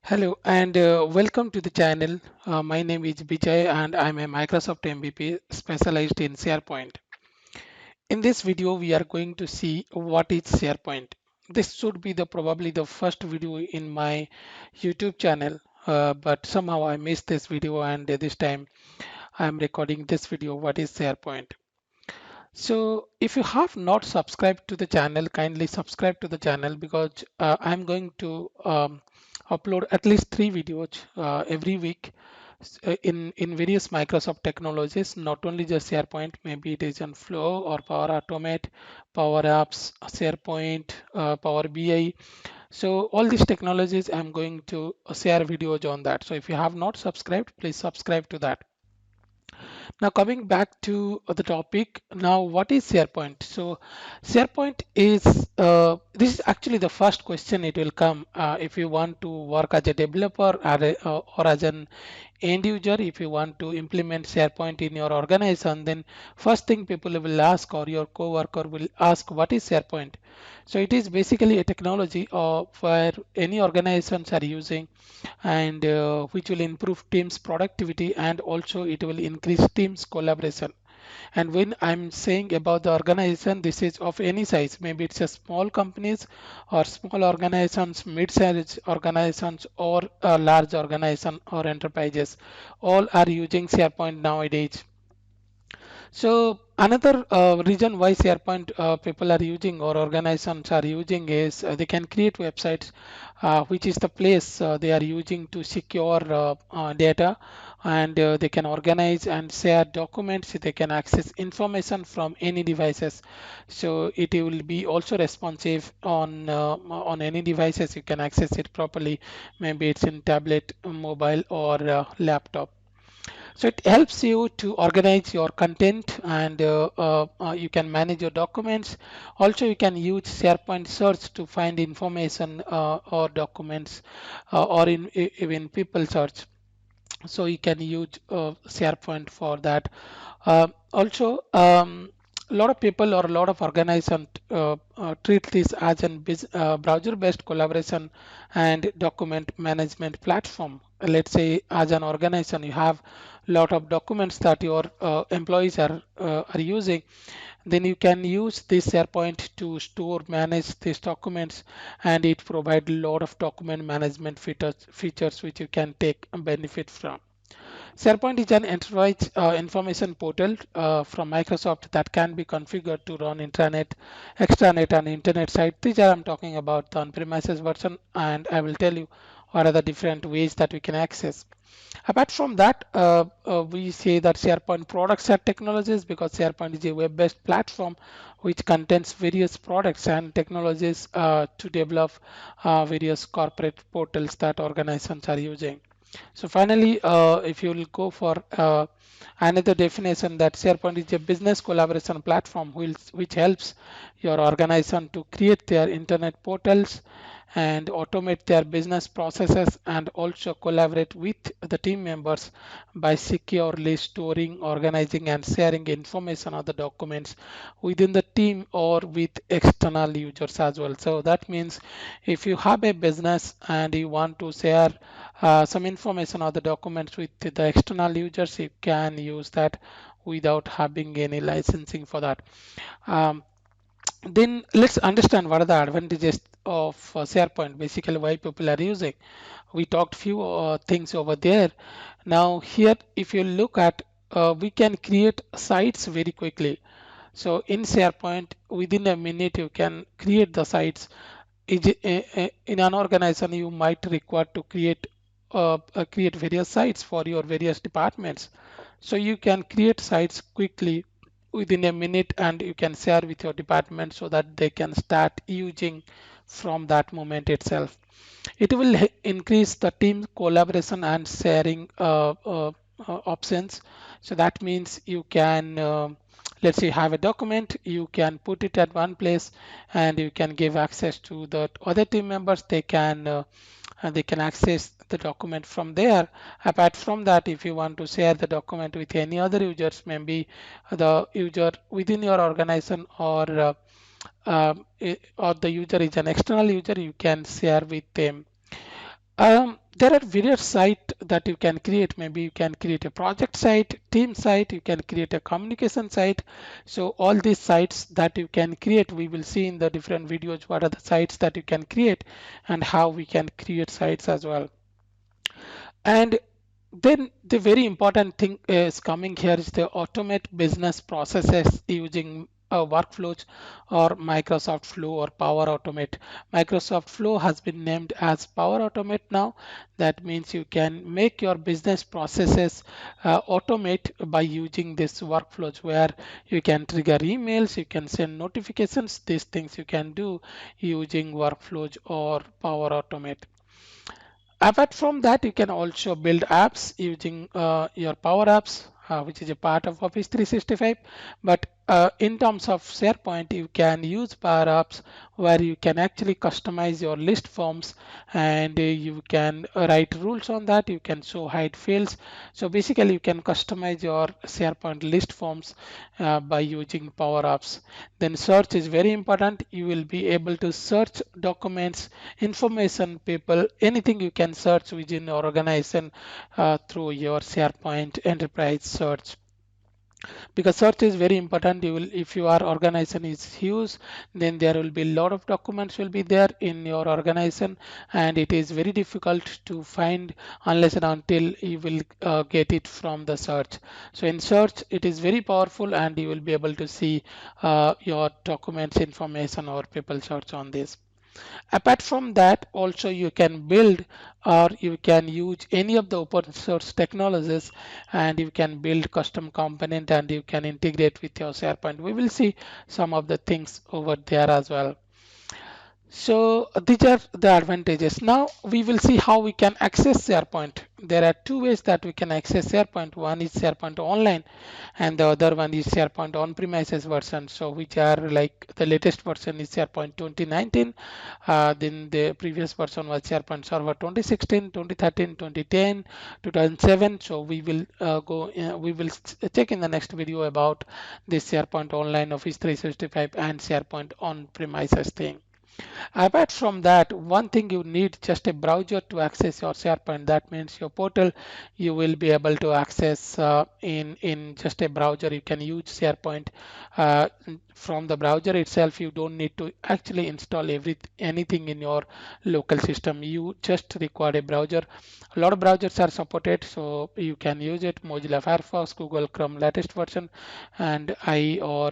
Hello and welcome to the channel. My name is Vijay and I'm a Microsoft MVP specialized in SharePoint. In this video, we are going to see what is SharePoint. This should be the probably the first video in my YouTube channel, but somehow I missed this video and this time I'm recording this video. What is SharePoint? So if you have not subscribed to the channel, kindly subscribe to the channel because I'm going to upload at least 3 videos every week in various Microsoft technologies, not only just SharePoint, maybe it is on Flow or Power Automate, Power Apps, SharePoint, Power BI. So all these technologies, I'm going to share videos on that. So if you have not subscribed, please subscribe to that. Now coming back to the topic, now what is SharePoint? So SharePoint is, this is actually the first question it will come if you want to work as a developer or as an end user. If you want to implement SharePoint in your organization, then first thing people will ask or your coworker will ask, what is SharePoint? So it is basically a technology where any organizations are using and which will improve teams productivity and also it will increase teams collaboration. And when I'm saying about the organization, this is of any size, maybe it's a small companies or small organizations, mid-sized organizations or a large organization or enterprises, all are using SharePoint nowadays. So another reason why SharePoint people are using or organizations are using is they can create websites, which is the place they are using to secure data, and they can organize and share documents. They can access information from any devices. So it will be also responsive on any devices. You can access it properly. Maybe it's in tablet, mobile, or laptop. So it helps you to organize your content and you can manage your documents. Also, you can use SharePoint search to find information or documents or even people search. So you can use SharePoint for that. Also, a lot of people or a lot of organizations treat this as a browser-based collaboration and document management platform. Let's say, as an organization, you have a lot of documents that your employees are using, then you can use this SharePoint to store, manage these documents, and it provides a lot of document management features which you can take benefit from. SharePoint is an enterprise information portal from Microsoft that can be configured to run intranet, extranet, and internet site. These are I'm talking about the on-premises version, and I will tell you what are the different ways that we can access. Apart from that, we say that SharePoint products and technologies, because SharePoint is a web-based platform which contains various products and technologies to develop various corporate portals that organizations are using. So finally, if you will go for another definition, that SharePoint is a business collaboration platform which helps your organization to create their internet portals and automate their business processes and also collaborate with the team members by securely storing, organizing, and sharing information of the documents within the team or with external users as well. So that means if you have a business and you want to share some information of the documents with the external users, you can use that without having any licensing for that. Um, then let's understand what are the advantages of SharePoint, basically why people are using. We talked few things over there. Now here, if you look at, we can create sites very quickly. So in SharePoint, within a minute, you can create the sites. In an organization, you might require to create various sites for your various departments. So you can create sites quickly within a minute and you can share with your department so that they can start using from that moment itself. It will increase the team collaboration and sharing options. So that means you can, let's say, have a document, you can put it at one place and you can give access to the other team members. They can access the document from there. Apart from that, if you want to share the document with any other users, maybe the user within your organization or the user is an external user, you can share with them. There are various sites that you can create. Maybe you can create a project site, team site, you can create a communication site. So all these sites that you can create, we will see in the different videos what are the sites that you can create and how we can create sites as well. And then the very important thing is coming here is the automate business processes using workflows or Microsoft Flow or Power Automate. Microsoft Flow has been named as Power Automate now. That means you can make your business processes automate by using this workflows where you can trigger emails, you can send notifications. These things you can do using workflows or Power Automate. Apart from that, you can also build apps using your Power Apps, which is a part of Office 365. But in terms of SharePoint, you can use Power Apps where you can actually customize your list forms and you can write rules on that. You can show hide fields. So basically, you can customize your SharePoint list forms by using Power Apps. Then search is very important. You will be able to search documents, information, people, anything you can search within your organization through your SharePoint enterprise search, because search is very important. You will, if your organization is huge, then there will be a lot of documents will be there in your organization, and it is very difficult to find unless and until you will get it from the search. So in search it is very powerful, and you will be able to see your documents information or people search on this. Apart from that, also you can build or you can use any of the open source technologies, and you can build custom component and you can integrate with your SharePoint. We will see some of the things over there as well. So these are the advantages. Now we will see how we can access SharePoint. There are two ways that we can access SharePoint. One is SharePoint Online, and the other one is SharePoint on-premises version. So which are like the latest version is SharePoint 2019. Then the previous version was SharePoint Server 2016, 2013, 2010, 2007. So we will we will check in the next video about this SharePoint Online, Office 365, and SharePoint on-premises thing. Apart from that, one thing you need just a browser to access your SharePoint. That means your portal you will be able to access in just a browser. You can use SharePoint uh, from the browser itself. You don't need to actually install anything in your local system. You just require a browser. A lot of browsers are supported, so you can use it. Mozilla Firefox, Google Chrome latest version, and I or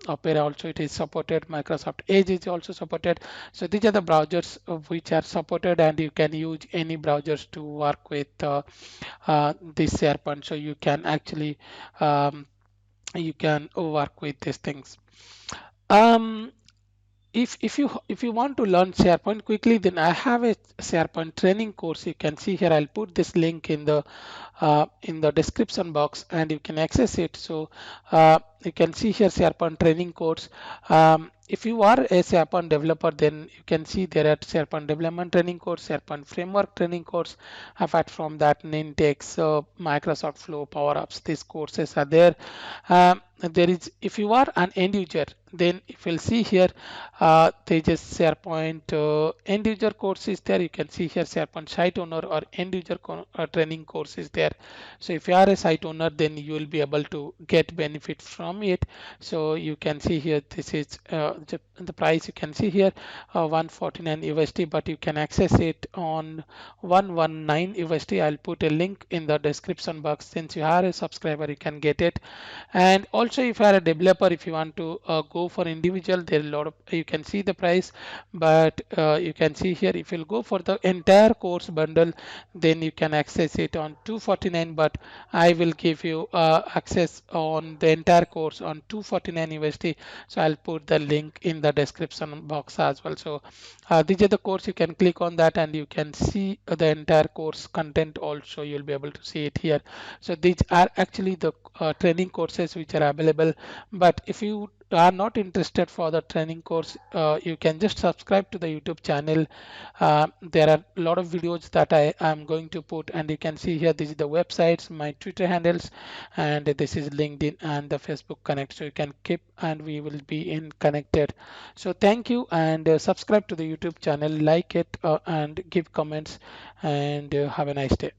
Opera also it is supported. Microsoft Edge is also supported. So these are the browsers which are supported, and you can use any browsers to work with this SharePoint. So you can actually you can work with these things. Um, if you want to learn SharePoint quickly, then I have a SharePoint training course. You can see here. I'll put this link in the description box, and you can access it. So you can see here SharePoint training course. If you are a SharePoint developer, then you can see there are SharePoint development training course, SharePoint framework training course. Apart from that, Nintex, Microsoft Flow, Power Apps, these courses are there. There is, if you are an end user, then if you'll see here, there is SharePoint end user course is there. You can see here SharePoint site owner or end user training course is there. So if you are a site owner, then you will be able to get benefit from it. So you can see here, this is the price. You can see here 149 USD, but you can access it on 119 USD. I'll put a link in the description box. Since you are a subscriber, you can get it. And also if you are a developer, if you want to go for individual, there are a lot of, you can see the price, but you can see here if you'll go for the entire course bundle, then you can access it on 249, but I will give you access on the entire course on 249 USD. So I'll put the link in the description box as well. So these are the course. You can click on that and you can see the entire course content. Also you'll be able to see it here. So these are actually the training courses which are available. But if you are not interested for the training course, you can just subscribe to the YouTube channel. There are a lot of videos that I am going to put, and you can see here this is the websites, my Twitter handles, and this is LinkedIn and the Facebook Connect. So you can keep and we will be in connected. So thank you, and subscribe to the YouTube channel, like it, and give comments, and have a nice day.